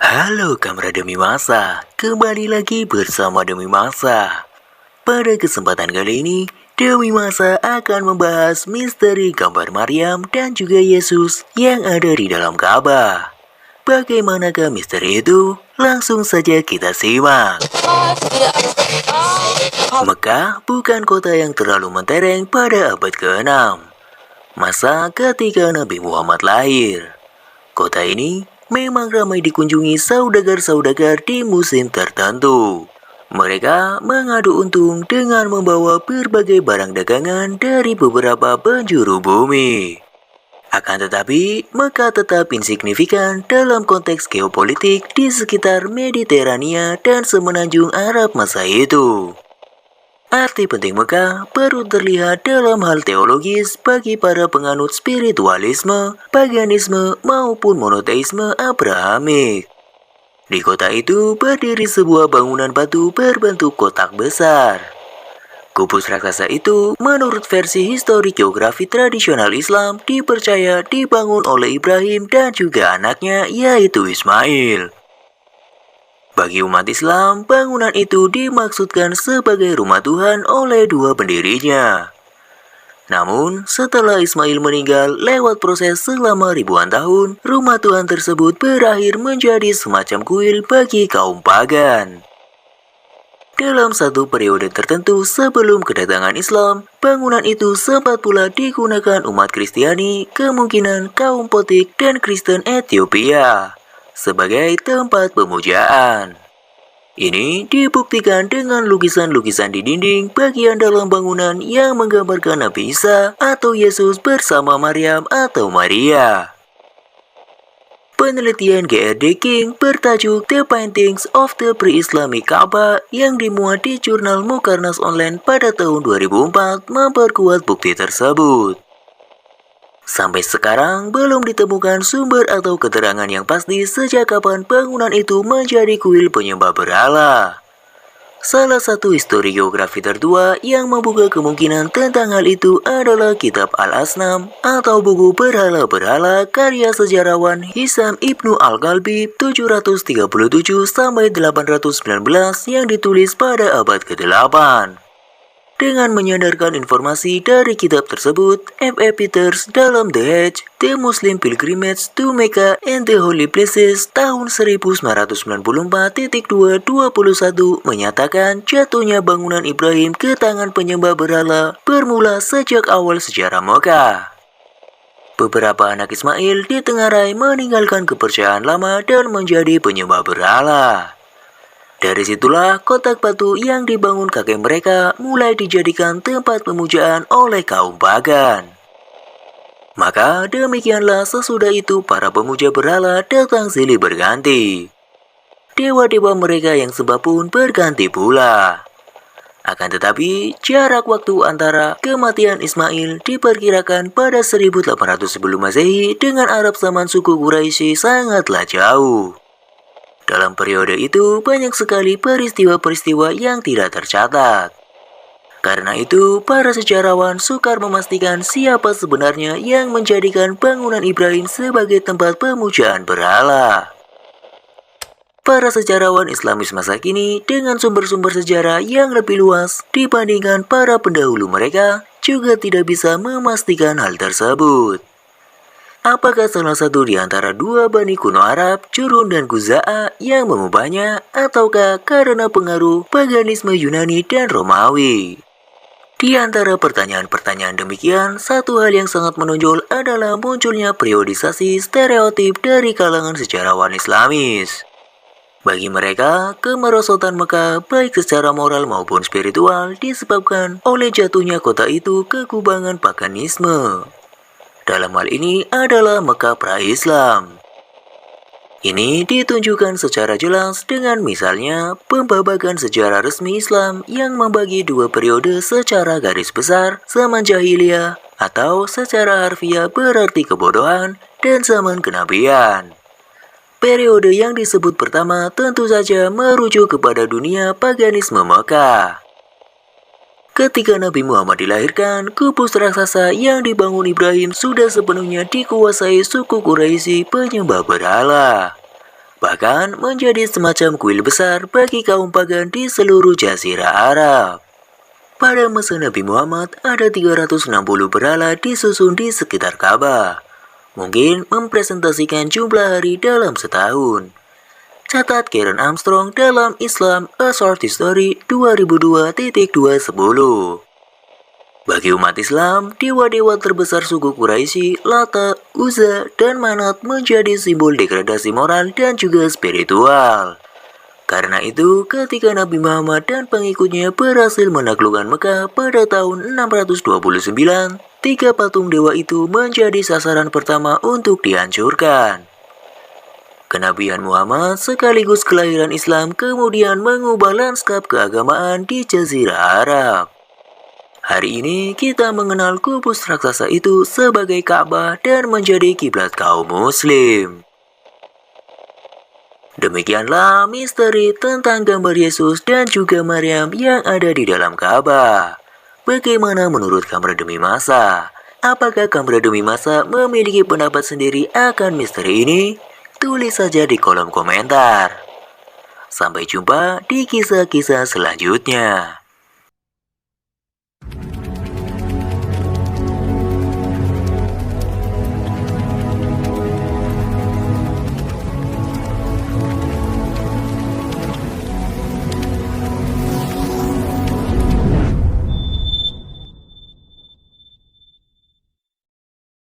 Halo Kamera Demi Masa, kembali lagi bersama Demi Masa. Pada kesempatan kali ini, Demi Masa akan membahas misteri gambar Maryam dan juga Yesus yang ada di dalam Ka'bah. Bagaimanakah misteri itu? Langsung saja kita simak. Mekah bukan kota yang terlalu mentereng pada abad ke-6. Masa ketika Nabi Muhammad lahir. Kota ini memang ramai dikunjungi saudagar-saudagar di musim tertentu. Mereka mengadu untung dengan membawa berbagai barang dagangan dari beberapa penjuru bumi. Akan tetapi, Mekah tetap insignifikan dalam konteks geopolitik di sekitar Mediterania dan semenanjung Arab masa itu. Arti penting Mekah baru terlihat dalam hal teologis bagi para penganut spiritualisme, paganisme, maupun monoteisme Abrahamik. Di kota itu berdiri sebuah bangunan batu berbentuk kotak besar. Kubus raksasa itu, menurut versi historik geografi tradisional Islam, dipercaya dibangun oleh Ibrahim dan juga anaknya, yaitu Ismail. Bagi umat Islam, bangunan itu dimaksudkan sebagai rumah Tuhan oleh dua pendirinya. Namun, setelah Ismail meninggal lewat proses selama ribuan tahun, rumah Tuhan tersebut berakhir menjadi semacam kuil bagi kaum pagan. Dalam satu periode tertentu sebelum kedatangan Islam, bangunan itu sempat pula digunakan umat Kristiani, kemungkinan kaum Potik dan Kristen Ethiopia, sebagai tempat pemujaan. Ini dibuktikan dengan lukisan-lukisan di dinding bagian dalam bangunan yang menggambarkan Nabi Isa atau Yesus bersama Maryam atau Maria. Penelitian GRD King bertajuk The Paintings of the Pre-Islamic Ka'bah yang dimuat di jurnal Muqarnas Online pada tahun 2004 memperkuat bukti tersebut. Sampai sekarang belum ditemukan sumber atau keterangan yang pasti sejak kapan bangunan itu menjadi kuil penyembah berhala. Salah satu histori geografi tertua yang membuka kemungkinan tentang hal itu adalah Kitab Al-Asnam atau buku berhala-berhala karya sejarawan Hisam Ibnu Al-Qalbi 737-819 yang ditulis pada abad ke-8. Dengan menyandarkan informasi dari kitab tersebut, F.E. Peters dalam The Hajj, The Muslim Pilgrimage to Mecca and the Holy Places tahun 1994.221 menyatakan jatuhnya bangunan Ibrahim ke tangan penyembah berhala bermula sejak awal sejarah Mekah. Beberapa anak Ismail ditengarai meninggalkan kepercayaan lama dan menjadi penyembah berhala. Dari situlah kotak batu yang dibangun kakek mereka mulai dijadikan tempat pemujaan oleh kaum pagan. Maka demikianlah sesudah itu para pemuja berhala datang silih berganti. Dewa-dewa mereka yang sembah pun berganti pula. Akan tetapi, jarak waktu antara kematian Ismail diperkirakan pada 1800 sebelum Masehi dengan Arab zaman suku Quraisy sangatlah jauh. Dalam periode itu, banyak sekali peristiwa-peristiwa yang tidak tercatat. Karena itu, para sejarawan sukar memastikan siapa sebenarnya yang menjadikan bangunan Ibrahim sebagai tempat pemujaan berhala. Para sejarawan Islamis masa kini dengan sumber-sumber sejarah yang lebih luas dibandingkan para pendahulu mereka juga tidak bisa memastikan hal tersebut. Apakah salah satu di antara dua bani kuno Arab, Jurun dan Guza'a yang mengubahnya, ataukah karena pengaruh paganisme Yunani dan Romawi? Di antara pertanyaan-pertanyaan demikian, satu hal yang sangat menonjol adalah munculnya periodisasi stereotip dari kalangan sejarawan Islamis. Bagi mereka, kemerosotan Mekah baik secara moral maupun spiritual disebabkan oleh jatuhnya kota itu ke kubangan paganisme. Dalam hal ini adalah Mekah pra-Islam. Ini ditunjukkan secara jelas dengan misalnya pembabakan sejarah resmi Islam yang membagi dua periode secara garis besar, zaman jahiliyah atau secara harfiah berarti kebodohan dan zaman kenabian. Periode yang disebut pertama tentu saja merujuk kepada dunia paganisme Mekah. Ketika Nabi Muhammad dilahirkan, kubus raksasa yang dibangun Ibrahim sudah sepenuhnya dikuasai suku Quraisy penyembah berhala. Bahkan menjadi semacam kuil besar bagi kaum pagan di seluruh jazirah Arab. Pada masa Nabi Muhammad, ada 360 berhala disusun di sekitar Ka'bah. Mungkin mempresentasikan jumlah hari dalam setahun. Catat Karen Armstrong dalam Islam A Short History 2002.210. Bagi umat Islam, dewa-dewa terbesar suku Quraisy, Lata, Uzza, dan Manat menjadi simbol degradasi moral dan juga spiritual. Karena itu, ketika Nabi Muhammad dan pengikutnya berhasil menaklukkan Mekah pada tahun 629, 3 patung dewa itu menjadi sasaran pertama untuk dihancurkan. Kenabian Muhammad sekaligus kelahiran Islam kemudian mengubah lanskap keagamaan di Jazirah Arab. Hari ini kita mengenal kubus raksasa itu sebagai Ka'bah dan menjadi kiblat kaum muslim. Demikianlah misteri tentang gambar Yesus dan juga Maryam yang ada di dalam Ka'bah. Bagaimana menurut Kamera Demi Masa? Apakah Kamera Demi Masa memiliki pendapat sendiri akan misteri ini? Tulis saja di kolom komentar. Sampai jumpa di kisah-kisah selanjutnya.